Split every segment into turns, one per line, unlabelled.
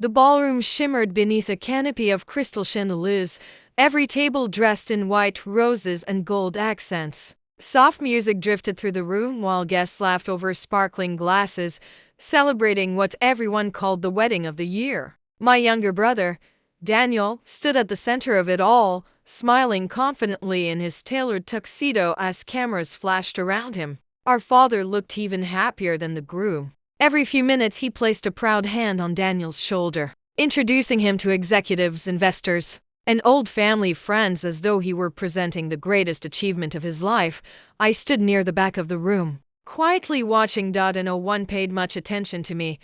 The ballroom shimmered beneath a canopy of crystal chandeliers, every table dressed in white roses and gold accents. Soft music drifted through the room while guests laughed over sparkling glasses, celebrating what everyone called the wedding of the year. My younger brother, Daniel, stood at the center of it all, smiling confidently in his tailored tuxedo as cameras flashed around him. Our father looked even happier than the groom. Every few minutes he placed a proud hand on Daniel's shoulder, introducing him to executives, investors, and old family friends as though he were presenting the greatest achievement of his life. I stood near the back of the room, quietly watching. No one paid much attention to me,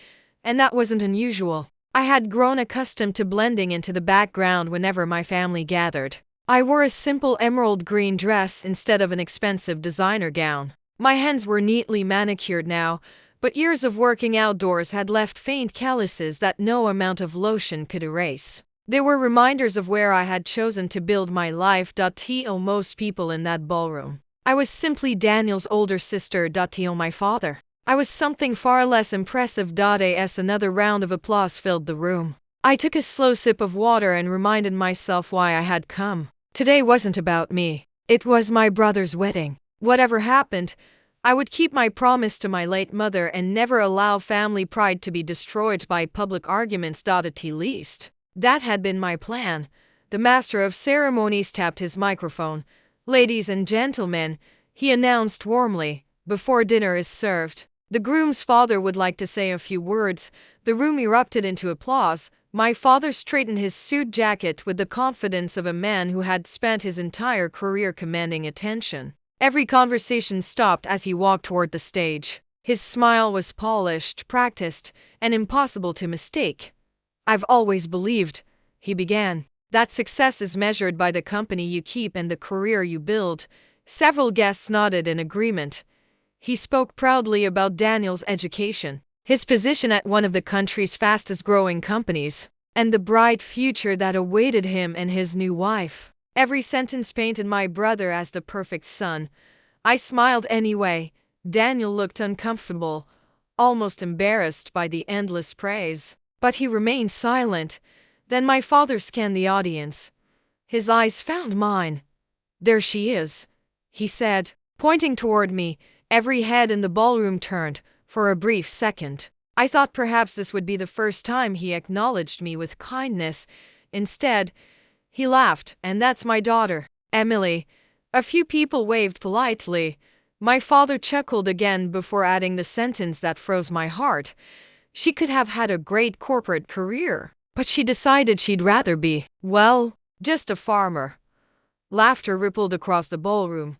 and that wasn't unusual. I had grown accustomed to blending into the background whenever my family gathered. I wore a simple emerald green dress instead of an expensive designer gown. My hands were neatly manicured now, but years of working outdoors had left faint calluses that no amount of lotion could erase. They were reminders of where I had chosen to build my life. To most people in that ballroom, I was simply Daniel's older sister. To my father, I was something far less impressive. As another round of applause filled the room, I took a slow sip of water and reminded myself why I had come. Today wasn't about me. It was my brother's wedding. Whatever happened, I would keep my promise to my late mother and never allow family pride to be destroyed by public arguments. At least, that had been my plan. The master of ceremonies tapped his microphone. "Ladies and gentlemen," he announced warmly, "before dinner is served, the groom's father would like to say a few words." The room erupted into applause. My father straightened his suit jacket with the confidence of a man who had spent his entire career commanding attention. Every conversation stopped as he walked toward the stage. His smile was polished, practiced, and impossible to mistake. "I've always believed," he began, "that success is measured by the company you keep and the career you build." Several guests nodded in agreement. He spoke proudly about Daniel's education, his position at one of the country's fastest-growing companies, and the bright future that awaited him and his new wife. Every sentence painted my brother as the perfect son. I smiled anyway. Daniel looked uncomfortable, almost embarrassed by the endless praise, but he remained silent. Then my father scanned the audience. His eyes found mine. "There she is," he said, pointing toward me. Every head in the ballroom turned. For a brief second, I thought perhaps this would be the first time he acknowledged me with kindness. Instead, he laughed. "And that's my daughter, Emily." A few people waved politely. My father chuckled again before adding the sentence that froze my heart. "She could have had a great corporate career, but she decided she'd rather be, well, just a farmer." Laughter rippled across the ballroom.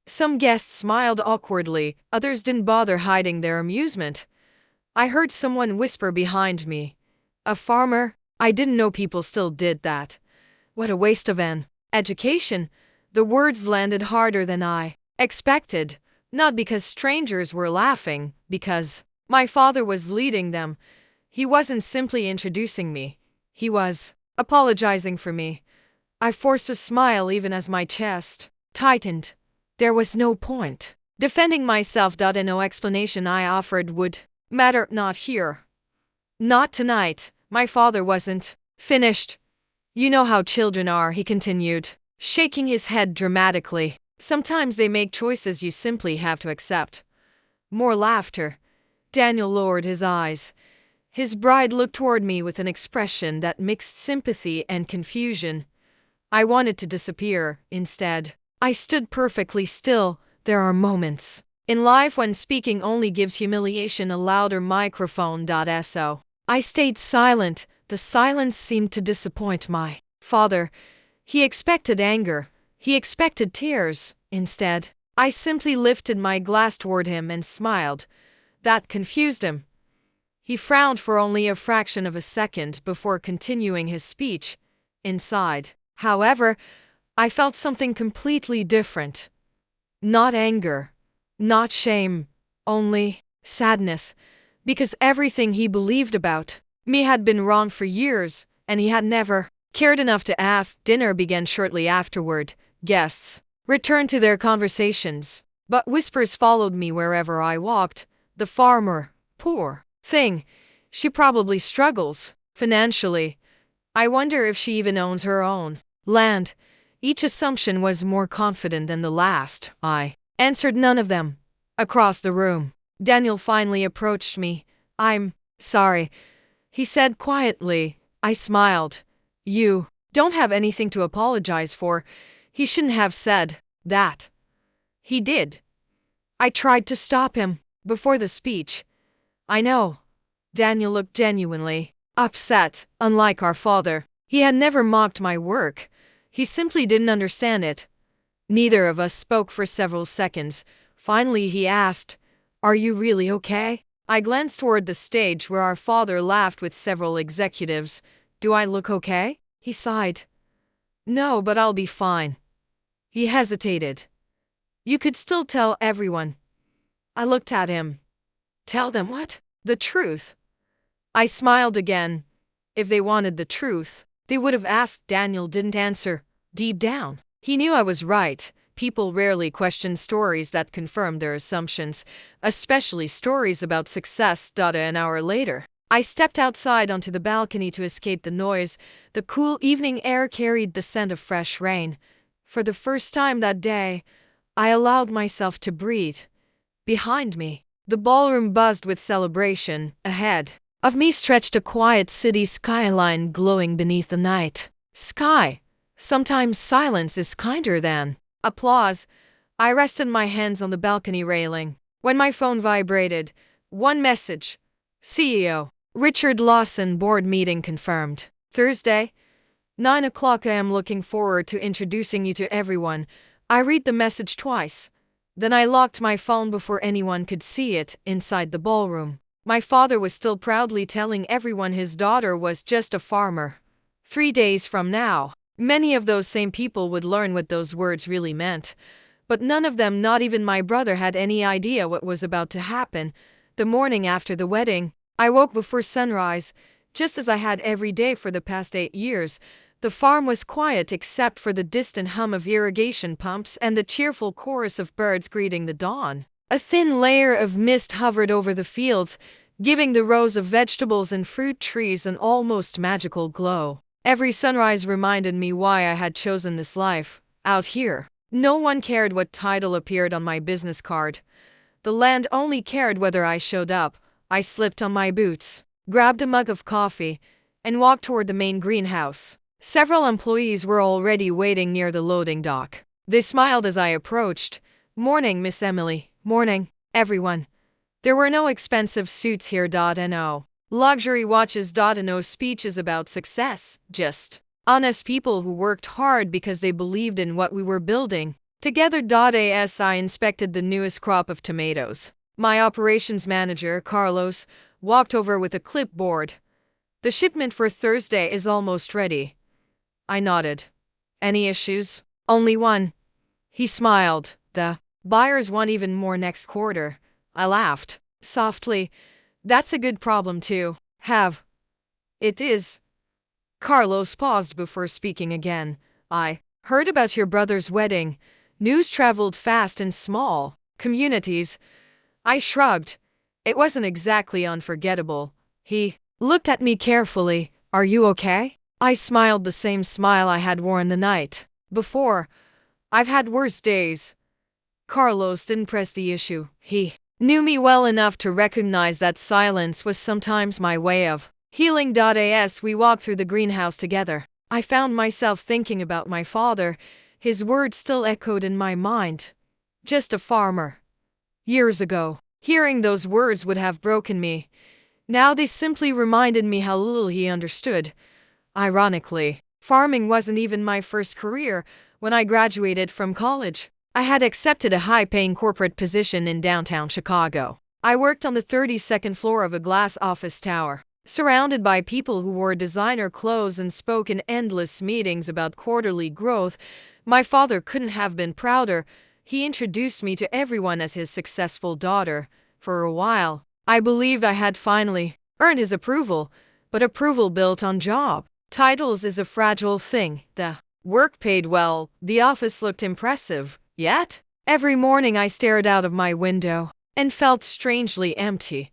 Some guests smiled awkwardly, others didn't bother hiding their amusement. I heard someone whisper behind me, "A farmer? I didn't know people still did that. What a waste of an education." The words landed harder than I expected, not because strangers were laughing, because my father was leading them. He wasn't simply introducing me, he was apologizing for me. I forced a smile even as my chest tightened. There was no point defending myself. And no explanation I offered would matter. Not here. Not tonight. My father wasn't finished. "You know how children are," he continued, shaking his head dramatically. "Sometimes they make choices you simply have to accept." More laughter. Daniel lowered his eyes. His bride looked toward me with an expression that mixed sympathy and confusion. I wanted to disappear. Instead, I stood perfectly still. There are moments in life when speaking only gives humiliation a louder microphone. So I stayed silent. The silence seemed to disappoint my father. He expected anger. He expected tears. Instead, I simply lifted my glass toward him and smiled. That confused him. He frowned for only a fraction of a second before continuing his speech. Inside, however, I felt something completely different. Not anger, not shame, only sadness, because everything he believed about me had been wrong for years, and he had never cared enough to ask. Dinner began shortly afterward. Guests returned to their conversations, but whispers followed me wherever I walked. "The farmer, poor thing, she probably struggles." Financially, I wonder if she even owns her own land. Each assumption was more confident than the last. I answered none of them. Across the room, Daniel finally approached me. I'm sorry, he said quietly. I smiled. You don't have anything to apologize for. He shouldn't have said that. He did. I tried to stop him before the speech. I know. Daniel looked genuinely upset. Unlike our father, he had never mocked my work. He simply didn't understand it. Neither of us spoke for several seconds. Finally, he asked, "Are you really okay?" I glanced toward the stage where our father laughed with several executives. "Do I look okay?" He sighed. "No, but I'll be fine." He hesitated. "You could still tell everyone." I looked at him. "Tell them what?" "The truth." I smiled again. If they wanted the truth, they would have asked. Daniel didn't answer. Deep down, he knew I was right. People rarely question stories that confirm their assumptions, especially stories about success. An hour later, I stepped outside onto the balcony to escape the noise. The cool evening air carried the scent of fresh rain. For the first time that day, I allowed myself to breathe. Behind me, the ballroom buzzed with celebration. Ahead of me stretched a quiet city skyline glowing beneath the night sky. Sometimes silence is kinder than applause. I rested my hands on the balcony railing when my phone vibrated. One message. CEO Richard Lawson, board meeting confirmed. Thursday, 9 o'clock. I am looking forward to introducing you to everyone. I read the message twice. Then I locked my phone before anyone could see it. Inside the ballroom, my father was still proudly telling everyone his daughter was just a farmer. 3 days from now, many of those same people would learn what those words really meant. But none of them, not even my brother, had any idea what was about to happen. The morning after the wedding, I woke before sunrise, just as I had every day for the past 8 years. The farm was quiet except for the distant hum of irrigation pumps and the cheerful chorus of birds greeting the dawn. A thin layer of mist hovered over the fields, giving the rows of vegetables and fruit trees an almost magical glow. Every sunrise reminded me why I had chosen this life. Out here, no one cared what title appeared on my business card. The land only cared whether I showed up. I slipped on my boots, grabbed a mug of coffee, and walked toward the main greenhouse. Several employees were already waiting near the loading dock. They smiled as I approached. "Morning, Miss Emily." "Morning, everyone." There were no expensive suits here. No luxury watches. No speeches about success. Just honest people who worked hard because they believed in what we were building. Together. As I inspected the newest crop of tomatoes, my operations manager, Carlos, walked over with a clipboard. "The shipment for Thursday is almost ready." I nodded. "Any issues?" "Only one." He smiled. "The buyers want even more next quarter." I laughed softly. "That's a good problem to have." "It is." Carlos paused before speaking again. "I heard about your brother's wedding." News traveled fast in small communities. I shrugged. It wasn't exactly unforgettable. He looked at me carefully. "Are you okay?" I smiled, the same smile I had worn the night before. "I've had worse days." Carlos didn't press the issue. He knew me well enough to recognize that silence was sometimes my way of healing. As we walked through the greenhouse together, I found myself thinking about my father. His words still echoed in my mind. Just a farmer. Years ago, hearing those words would have broken me. Now they simply reminded me how little he understood. Ironically, farming wasn't even my first career. When I graduated from college, I had accepted a high-paying corporate position in downtown Chicago. I worked on the 32nd floor of a glass office tower, surrounded by people who wore designer clothes and spoke in endless meetings about quarterly growth. My father couldn't have been prouder. He introduced me to everyone as his successful daughter. For a while, I believed I had finally earned his approval, but approval built on job titles is a fragile thing. The work paid well, the office looked impressive, yet every morning I stared out of my window and felt strangely empty.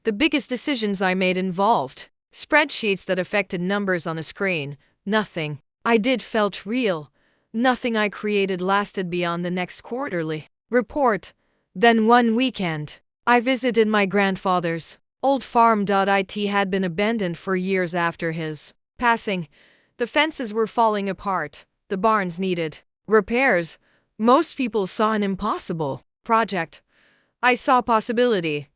The biggest decisions I made involved Spreadsheets that affected numbers on a screen. Nothing I did felt real. Nothing I created lasted beyond the next quarterly report. Then one weekend, I visited my grandfather's old farm. It had been abandoned for years after his passing. The fences were falling apart. The barns needed repairs. Most people saw an impossible project. I saw possibility.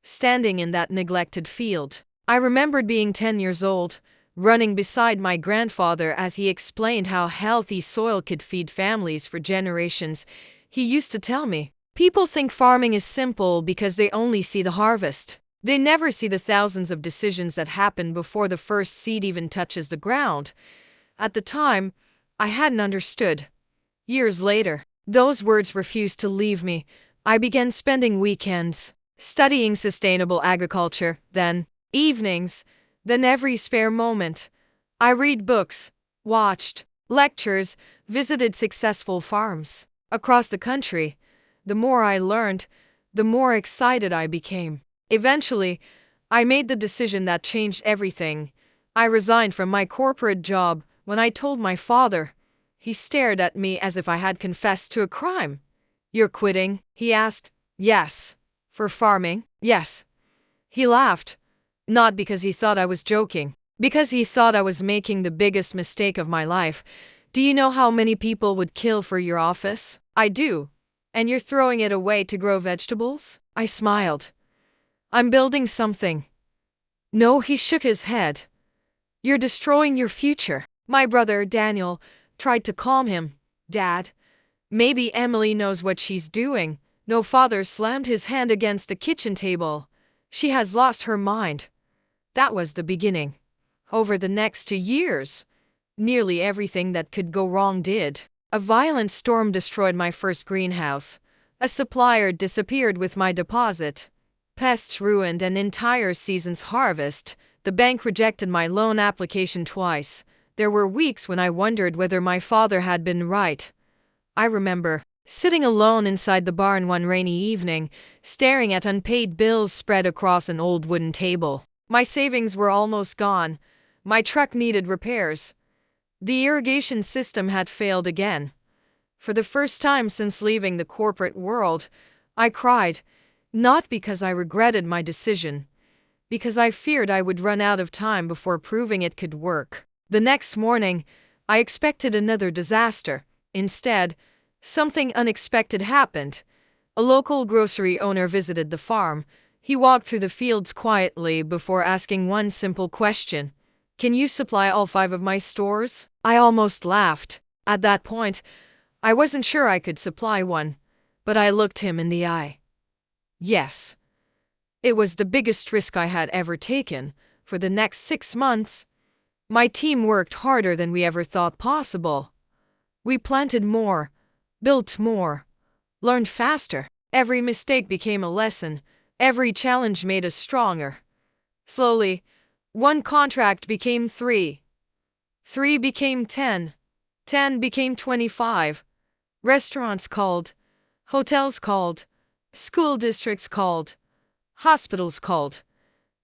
Standing in that neglected field, I remembered being 10 years old, running beside my grandfather as he explained how healthy soil could feed families for generations. He used to tell me, people think farming is simple because they only see the harvest. They never see the thousands of decisions that happen before the first seed even touches the ground. At the time, I hadn't understood. Years later, those words refused to leave me. I began spending weekends studying sustainable agriculture, then evenings, then every spare moment. I read books, watched lectures, visited successful farms across the country. The more I learned, the more excited I became. Eventually, I made the decision that changed everything. I resigned from my corporate job. When I told my father, he stared at me as if I had confessed to a crime. "You're quitting?" he asked. "Yes." "For farming?" "Yes." He laughed. Not because he thought I was joking, because he thought I was making the biggest mistake of my life. "Do you know how many people would kill for your office?" "I do." "And you're throwing it away to grow vegetables?" I smiled. "I'm building something." "No," he shook his head. "You're destroying your future." My brother, Daniel, tried to calm him. "Dad, maybe Emily knows what she's doing." No, father slammed his hand against the kitchen table. "She has lost her mind." That was the beginning. Over the next 2 years, nearly everything that could go wrong did. A violent storm destroyed my first greenhouse. A supplier disappeared with my deposit. Pests ruined an entire season's harvest. The bank rejected my loan application twice. There were weeks when I wondered whether my father had been right. I remember sitting alone inside the barn one rainy evening, staring at unpaid bills spread across an old wooden table. My savings were almost gone. My truck needed repairs. The irrigation system had failed again. For the first time since leaving the corporate world, I cried, not because I regretted my decision, because I feared I would run out of time before proving it could work. The next morning, I expected another disaster. Instead, something unexpected happened. A local grocery owner visited the farm. He walked through the fields quietly before asking one simple question. "Can you supply all 5 of my stores?" I almost laughed. At that point, I wasn't sure I could supply one, but I looked him in the eye. Yes. It was the biggest risk I had ever taken. For the next 6 months, my team worked harder than we ever thought possible. We planted more, built more, learned faster. Every mistake became a lesson. Every challenge made us stronger. Slowly, 1 contract became 3. 3 became 10. 10 became 25. Restaurants called. Hotels called. School districts called. Hospitals called.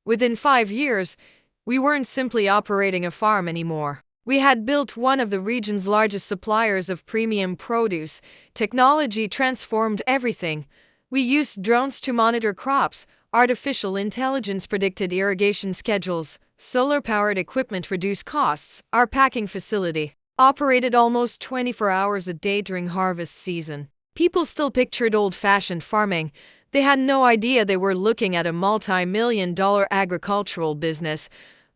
Within 5 years, we weren't simply operating a farm anymore. We had built one of the region's largest suppliers of premium produce. Technology transformed everything. We used drones to monitor crops. Artificial intelligence predicted irrigation schedules. Solar-powered equipment reduced costs. Our packing facility operated almost 24 hours a day during harvest season. People still pictured old-fashioned farming. They had no idea they were looking at a multi-million-dollar agricultural business.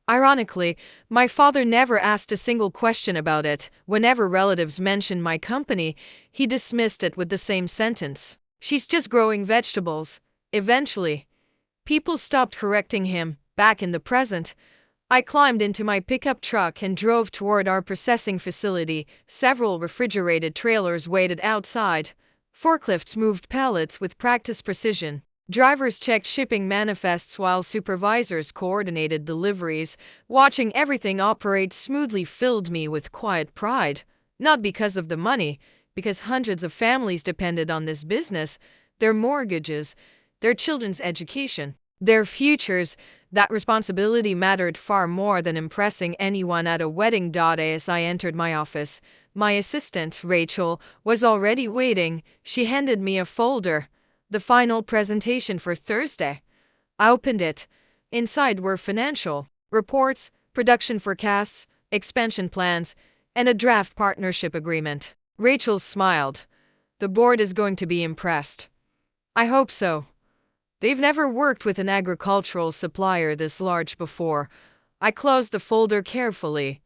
Ironically, my father never asked a single question about it. Whenever relatives mentioned my company, he dismissed it with the same sentence. "She's just growing vegetables." Eventually, people stopped correcting him. Back in the present, I climbed into my pickup truck and drove toward our processing facility. Several refrigerated trailers waited outside. Forklifts moved pallets with practiced precision. Drivers checked shipping manifests while supervisors coordinated deliveries. Watching everything operate smoothly filled me with quiet pride. Not because of the money, because hundreds of families depended on this business, their mortgages, their children's education. Their futures. That responsibility mattered far more than impressing anyone at a wedding. As I entered my office, my assistant, Rachel, was already waiting. She handed me a folder. The final presentation for Thursday. I opened it. Inside were financial reports, production forecasts, expansion plans, and a draft partnership agreement. Rachel smiled. The board is going to be impressed. I hope so. They've never worked with an agricultural supplier this large before. I closed the folder carefully.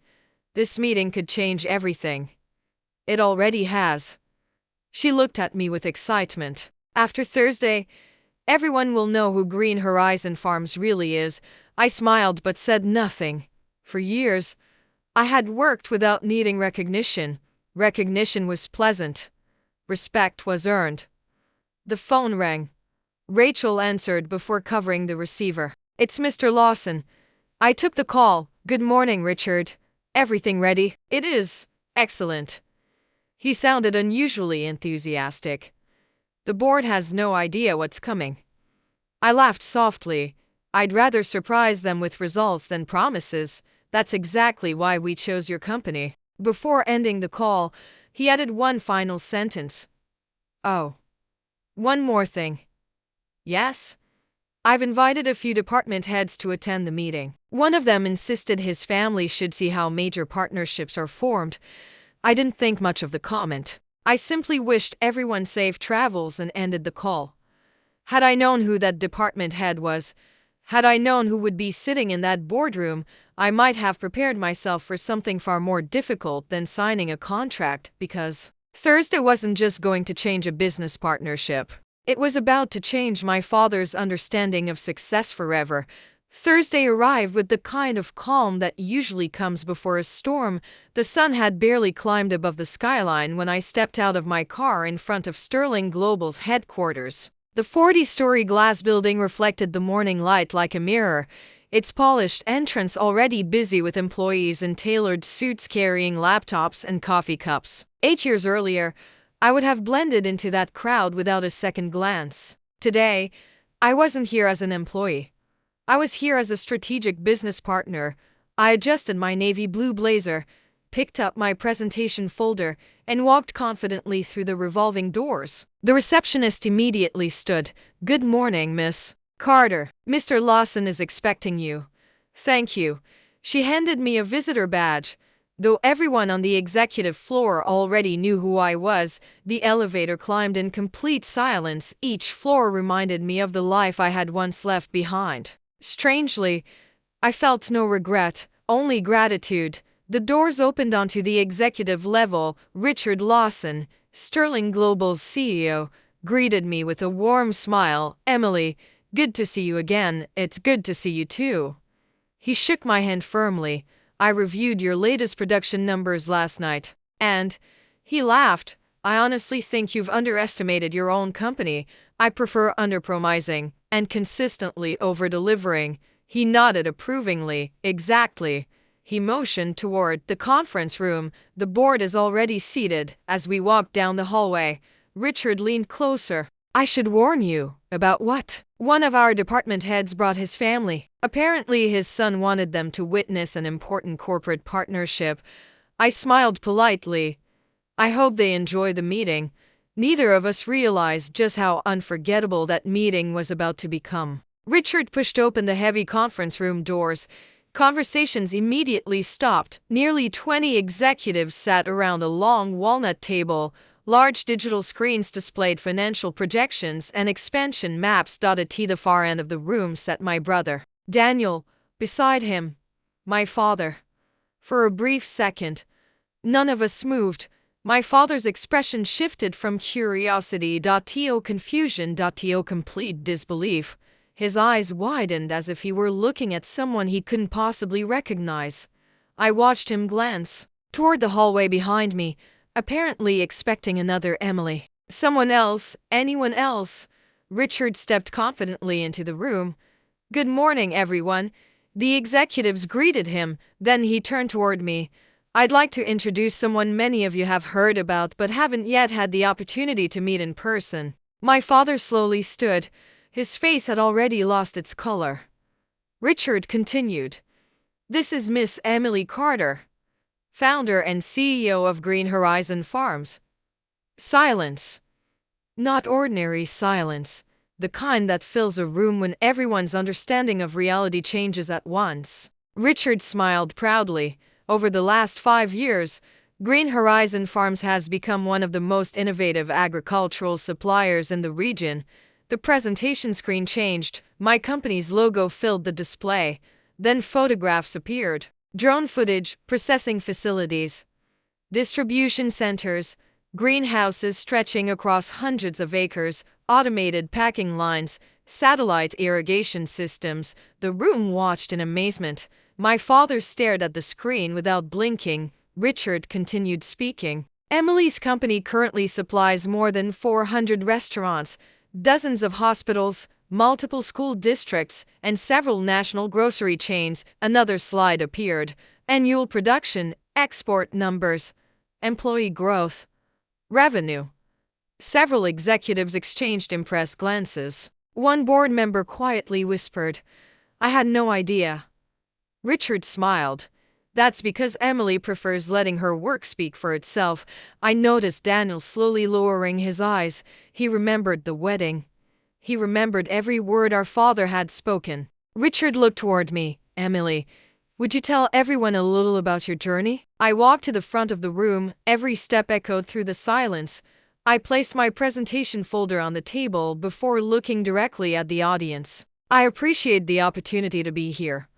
This meeting could change everything. It already has. She looked at me with excitement. After Thursday, everyone will know who Green Horizon Farms really is. I smiled but said nothing. For years, I had worked without needing recognition. Recognition was pleasant. Respect was earned. The phone rang. Rachel answered before covering the receiver. It's Mr. Lawson. I took the call. Good morning, Richard. Everything ready? It is. Excellent. He sounded unusually enthusiastic. The board has no idea what's coming. I laughed softly. I'd rather surprise them with results than promises. That's exactly why we chose your company. Before ending the call, he added one final sentence. Oh. One more thing. Yes? I've invited a few department heads to attend the meeting. One of them insisted his family should see how major partnerships are formed. I didn't think much of the comment. I simply wished everyone safe travels and ended the call. Had I known who that department head was, had I known who would be sitting in that boardroom, I might have prepared myself for something far more difficult than signing a contract, because Thursday wasn't just going to change a business partnership. It was about to change my father's understanding of success forever. Thursday arrived with the kind of calm that usually comes before a storm. The sun had barely climbed above the skyline when I stepped out of my car in front of Sterling Global's headquarters. The 40-story glass building reflected the morning light like a mirror, its polished entrance already busy with employees in tailored suits carrying laptops and coffee cups. 8 years earlier, I would have blended into that crowd without a second glance. Today, I wasn't here as an employee. I was here as a strategic business partner. I adjusted my navy blue blazer, picked up my presentation folder, and walked confidently through the revolving doors. The receptionist immediately stood. Good morning, Miss Carter. Mr. Lawson is expecting you. Thank you. She handed me a visitor badge. Though everyone on the executive floor already knew who I was, the elevator climbed in complete silence. Each floor reminded me of the life I had once left behind. Strangely, I felt no regret, only gratitude. The doors opened onto the executive level. Richard Lawson, Sterling Global's CEO, greeted me with a warm smile. Emily, good to see you again. It's good to see you too. He shook my hand firmly. I reviewed your latest production numbers last night. And he laughed. I honestly think you've underestimated your own company. I prefer underpromising and consistently over-delivering. He nodded approvingly. Exactly. He motioned toward the conference room. The board is already seated. As we walked down the hallway, Richard leaned closer. I should warn you. About what? One of our department heads brought his family. Apparently his son wanted them to witness an important corporate partnership. I smiled politely. I hope they enjoy the meeting. Neither of us realized just how unforgettable that meeting was about to become. Richard pushed open the heavy conference room doors. Conversations immediately stopped. Nearly 20 executives sat around a long walnut table. Large digital screens displayed financial projections and expansion maps. At the far end of the room sat my brother, Daniel, beside him, my father. For a brief second, none of us moved. My father's expression shifted from curiosity to confusion to complete disbelief. His eyes widened as if he were looking at someone he couldn't possibly recognize. I watched him glance toward the hallway behind me, apparently expecting another Emily. Someone else, anyone else. Richard stepped confidently into the room. Good morning, everyone. The executives greeted him, then he turned toward me. I'd like to introduce someone many of you have heard about but haven't yet had the opportunity to meet in person. My father slowly stood, His face had already lost its color. Richard continued. This is Miss Emily Carter, founder and CEO of Green Horizon Farms. Silence. Not ordinary silence, the kind that fills a room when everyone's understanding of reality changes at once. Richard smiled proudly. Over the last 5 years, Green Horizon Farms has become one of the most innovative agricultural suppliers in the region. The presentation screen changed, my company's logo filled the display, then photographs appeared. Drone footage, processing facilities, distribution centers, greenhouses stretching across hundreds of acres, automated packing lines, satellite irrigation systems. The room watched in amazement. My father stared at the screen without blinking. Richard continued speaking. Emily's company currently supplies more than 400 restaurants, dozens of hospitals, multiple school districts, and several national grocery chains. Another slide appeared. Annual production, export numbers, employee growth, revenue. Several executives exchanged impressed glances. One board member quietly whispered, I had no idea. Richard smiled. That's because Emily prefers letting her work speak for itself. I noticed Daniel slowly lowering his eyes. He remembered the wedding. He remembered every word our father had spoken. Richard looked toward me. Emily, would you tell everyone a little about your journey? I walked to the front of the room. Every step echoed through the silence. I placed my presentation folder on the table before looking directly at the audience. I appreciate the opportunity to be here.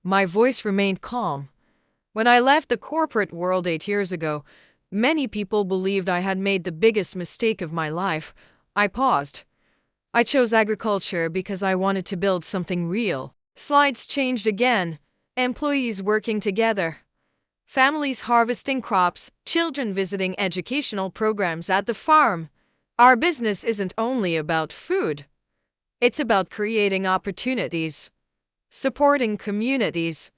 My voice remained calm. When I left the corporate world 8 years ago, many people believed I had made the biggest mistake of my life. I paused. I chose agriculture because I wanted to build something real. Slides changed again. Employees working together. Families harvesting crops, children visiting educational programs at the farm. Our business isn't only about food. It's about creating opportunities, supporting communities,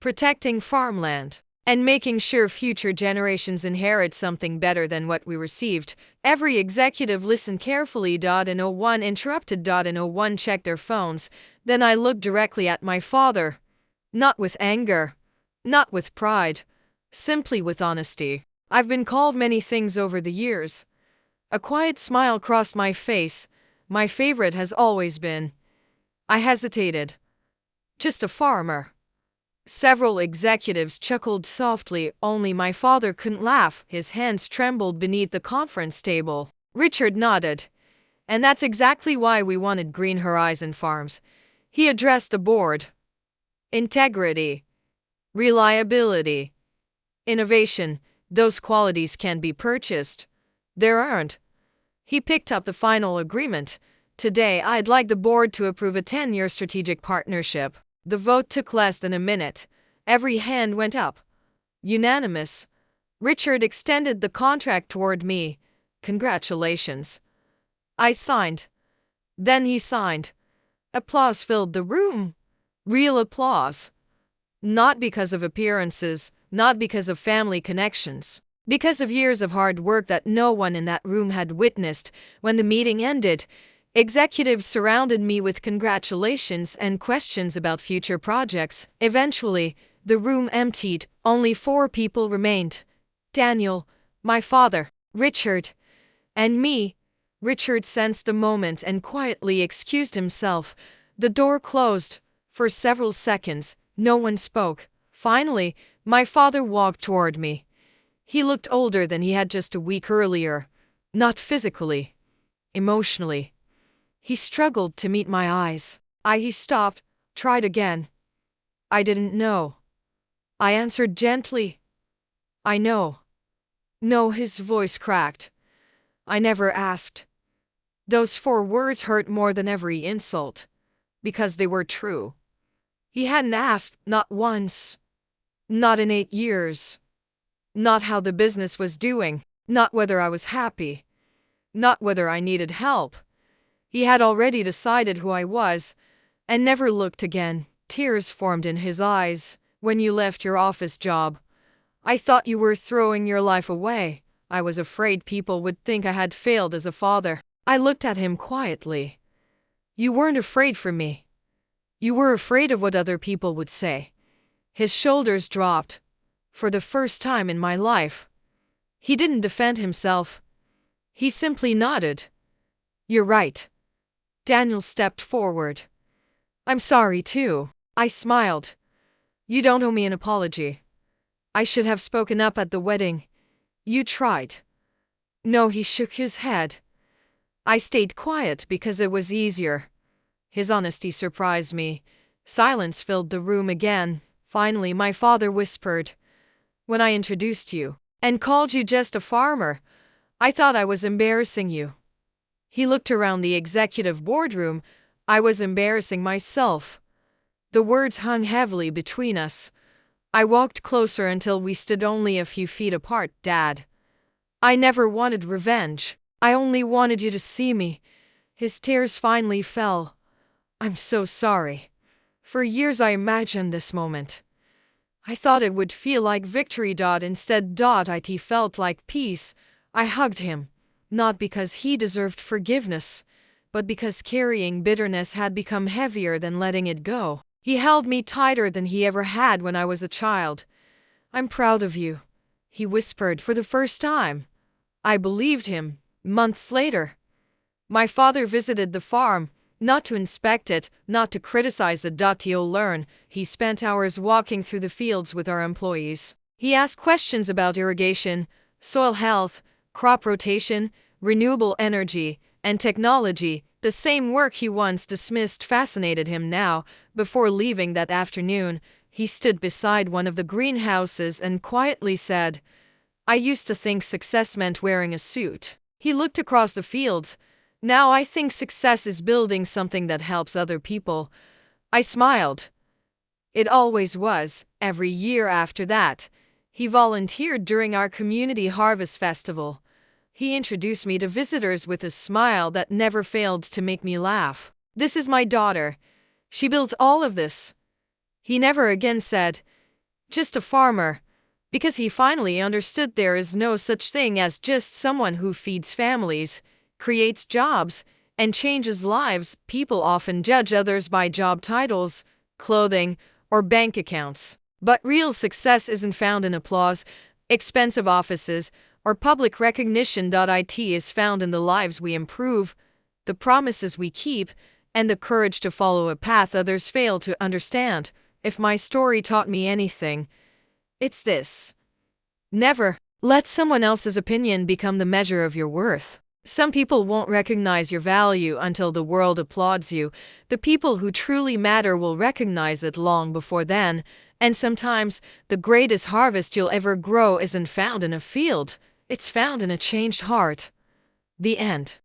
protecting farmland, and making sure future generations inherit something better than what we received. Every executive listened carefully. No one interrupted. No one checked their phones. Then I looked directly at my father. Not with anger, not with pride, simply with honesty. I've been called many things over the years. A quiet smile crossed my face. My favorite has always been. I hesitated. Just a farmer. Several executives chuckled softly, only my father couldn't laugh. His hands trembled beneath the conference table. Richard nodded. And that's exactly why we wanted Green Horizon Farms. He addressed the board. Integrity, reliability, innovation, those qualities can be purchased. They're earned. He picked up the final agreement. Today, I'd like the board to approve a 10-year strategic partnership. The vote took less than a minute. Every hand went up. Unanimous. Richard extended the contract toward me. Congratulations. I signed. Then he signed. Applause filled the room. Real applause. Not because of appearances, not because of family connections. Because of years of hard work that no one in that room had witnessed. When the meeting ended, executives surrounded me with congratulations and questions about future projects. Eventually, the room emptied. Only 4 people remained. Daniel, my father, Richard, and me. Richard sensed the moment and quietly excused himself. The door closed. For several seconds, no one spoke. Finally, my father walked toward me. He looked older than he had just a week earlier. Not physically, emotionally. He struggled to meet my eyes. He stopped, tried again. I didn't know. I answered gently. I know. No, his voice cracked. I never asked. Those 4 words hurt more than every insult. Because they were true. He hadn't asked, not once. Not in 8 years. Not how the business was doing. Not whether I was happy. Not whether I needed help. He had already decided who I was, and never looked again. Tears formed in his eyes. When you left your office job, I thought you were throwing your life away. I was afraid people would think I had failed as a father. I looked at him quietly. You weren't afraid for me. You were afraid of what other people would say. His shoulders dropped. For the first time in my life. He didn't defend himself. He simply nodded. You're right. Daniel stepped forward. I'm sorry too. I smiled. You don't owe me an apology. I should have spoken up at the wedding. You tried. No, he shook his head. I stayed quiet because it was easier. His honesty surprised me. Silence filled the room again. Finally, my father whispered, when I introduced you and called you just a farmer, I thought I was embarrassing you. He looked around the executive boardroom. I was embarrassing myself. The words hung heavily between us. I walked closer until we stood only a few feet apart. Dad, I never wanted revenge. I only wanted you to see me. His tears finally fell. I'm so sorry. For years I imagined this moment. I thought it would feel like victory. Instead, it felt like peace. I hugged him, not because he deserved forgiveness, but because carrying bitterness had become heavier than letting it go. He held me tighter than he ever had when I was a child. I'm proud of you, he whispered for the first time. I believed him. Months later, my father visited the farm, not to inspect it, not to criticize it. To learn. He spent hours walking through the fields with our employees. He asked questions about irrigation, soil health, crop rotation, renewable energy, and technology. The same work he once dismissed fascinated him now. Before leaving that afternoon, he stood beside one of the greenhouses and quietly said, I used to think success meant wearing a suit. He looked across the fields. Now I think success is building something that helps other people. I smiled. It always was. Every year after that, he volunteered during our community harvest festival. He introduced me to visitors with a smile that never failed to make me laugh. This is my daughter. She built all of this. He never again said, just a farmer, because he finally understood there is no such thing as just someone who feeds families, creates jobs, and changes lives. People often judge others by job titles, clothing, or bank accounts. But real success isn't found in applause, expensive offices, or public recognition. It is found in the lives we improve, the promises we keep, and the courage to follow a path others fail to understand. If my story taught me anything, it's this. Never let someone else's opinion become the measure of your worth. Some people won't recognize your value until the world applauds you. The people who truly matter will recognize it long before then. And sometimes, the greatest harvest you'll ever grow isn't found in a field. It's found in a changed heart. The end.